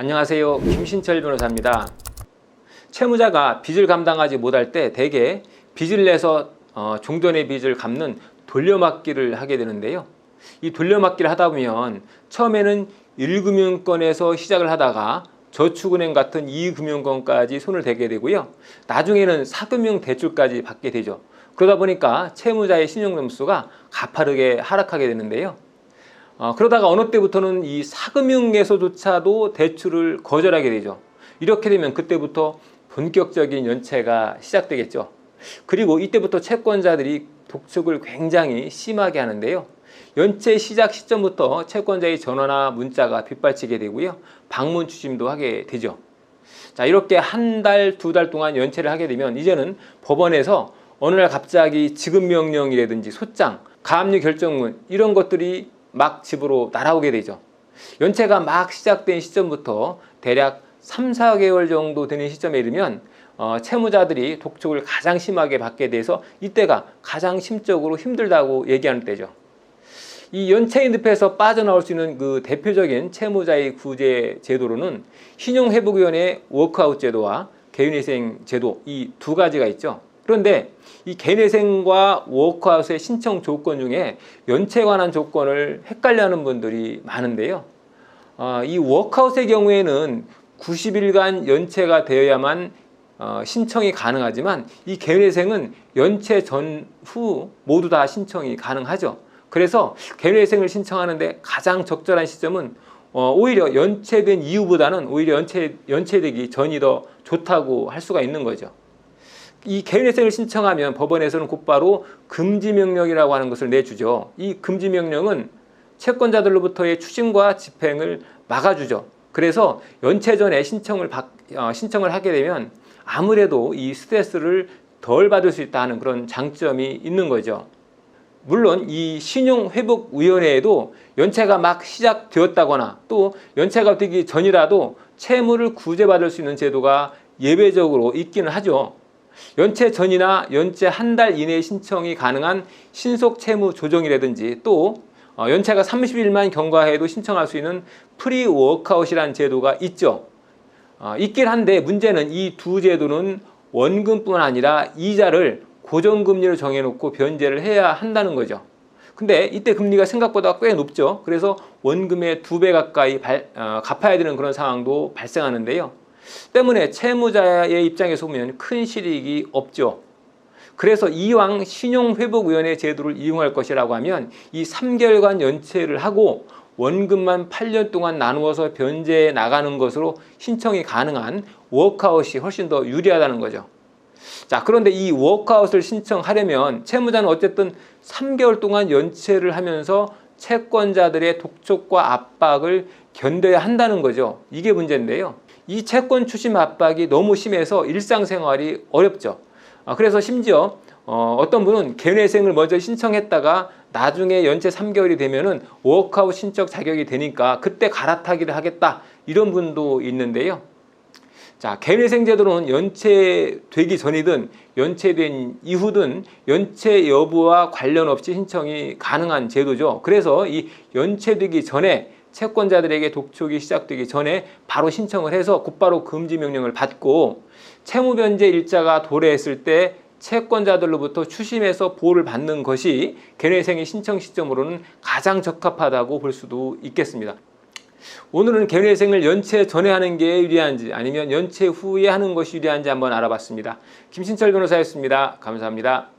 안녕하세요. 김신철 변호사입니다. 채무자가 빚을 감당하지 못할 때 대개 빚을 내서 종전의 빚을 갚는 돌려막기를 하게 되는데요. 이 돌려막기를 하다 보면 처음에는 1금융권에서 시작을 하다가 저축은행 같은 2금융권까지 손을 대게 되고요. 나중에는 4금융 대출까지 받게 되죠. 그러다 보니까 채무자의 신용점수가 가파르게 하락하게 되는데요. 그러다가 어느 때부터는 이 4금융에서조차도 대출을 거절하게 되죠. 이렇게 되면 그때부터 본격적인 연체가 시작되겠죠. 그리고 이때부터 채권자들이 독촉을 굉장히 심하게 하는데요. 연체 시작 시점부터 채권자의 전화나 문자가 빗발치게 되고요. 방문 추심도 하게 되죠. 자, 이렇게 한 달, 두 달 동안 연체를 하게 되면 이제는 법원에서 어느 날 갑자기 지급명령이라든지 소장, 가압류 결정문 이런 것들이 막 집으로 날아오게 되죠. 연체가 막 시작된 시점부터 대략 3, 4개월 정도 되는 시점에 이르면 채무자들이 독촉을 가장 심하게 받게 돼서 이때가 가장 심적으로 힘들다고 얘기하는 때죠. 이 연체의 늪에서 빠져나올 수 있는 그 대표적인 채무자의 구제 제도로는 신용회복위원회 워크아웃 제도와 개인회생 제도 이 두 가지가 있죠. 그런데 이 개인회생과 워크아웃의 신청 조건 중에 연체에 관한 조건을 헷갈려하는 분들이 많은데요. 이 워크아웃의 경우에는 90일간 연체가 되어야만 신청이 가능하지만 이 개인회생은 연체 전후 모두 다 신청이 가능하죠. 그래서 개인회생을 신청하는데 가장 적절한 시점은 오히려 연체된 이후보다는 오히려 연체되기 전이 더 좋다고 할 수가 있는 거죠. 이 개인회생을 신청하면 법원에서는 곧바로 금지명령이라고 하는 것을 내주죠. 이 금지명령은 채권자들로부터의 추심과 집행을 막아주죠. 그래서 연체 전에 신청을 하게 되면 아무래도 이 스트레스를 덜 받을 수 있다는 그런 장점이 있는 거죠. 물론 이 신용회복위원회에도 연체가 막 시작되었다거나 또 연체가 되기 전이라도 채무를 구제받을 수 있는 제도가 예외적으로 있기는 하죠. 연체 전이나 연체 한 달 이내에 신청이 가능한 신속 채무 조정이라든지 또 연체가 30일만 경과해도 신청할 수 있는 프리 워크아웃이라는 제도가 있죠. 있긴 한데 문제는 이 두 제도는 원금뿐 아니라 이자를 고정금리로 정해놓고 변제를 해야 한다는 거죠. 근데 이때 금리가 생각보다 꽤 높죠. 그래서 원금의 2배 가까이 갚아야 되는 그런 상황도 발생하는데요. 때문에 채무자의 입장에서 보면 큰 실익이 없죠. 그래서 이왕 신용회복위원회 제도를 이용할 것이라고 하면 이 3개월간 연체를 하고 원금만 8년 동안 나누어서 변제해 나가는 것으로 신청이 가능한 워크아웃이 훨씬 더 유리하다는 거죠. 자, 그런데 이 워크아웃을 신청하려면 채무자는 어쨌든 3개월 동안 연체를 하면서 채권자들의 독촉과 압박을 견뎌야 한다는 거죠. 이게 문제인데요. 이 채권 추심 압박이 너무 심해서 일상생활이 어렵죠. 그래서 심지어 어떤 분은 개인회생을 먼저 신청했다가 나중에 연체 3개월이 되면은 워크아웃 신청 자격이 되니까 그때 갈아타기를 하겠다 이런 분도 있는데요. 자, 개인회생 제도는 연체되기 전이든 연체된 이후든 연체 여부와 관련 없이 신청이 가능한 제도죠. 그래서 이 연체되기 전에 채권자들에게 독촉이 시작되기 전에 바로 신청을 해서 곧바로 금지명령을 받고 채무변제 일자가 도래했을 때 채권자들로부터 추심해서 보호를 받는 것이 개인회생의 신청 시점으로는 가장 적합하다고 볼 수도 있겠습니다. 오늘은 개인회생을 연체 전에 하는 게 유리한지 아니면 연체 후에 하는 것이 유리한지 한번 알아봤습니다. 김신철 변호사였습니다. 감사합니다.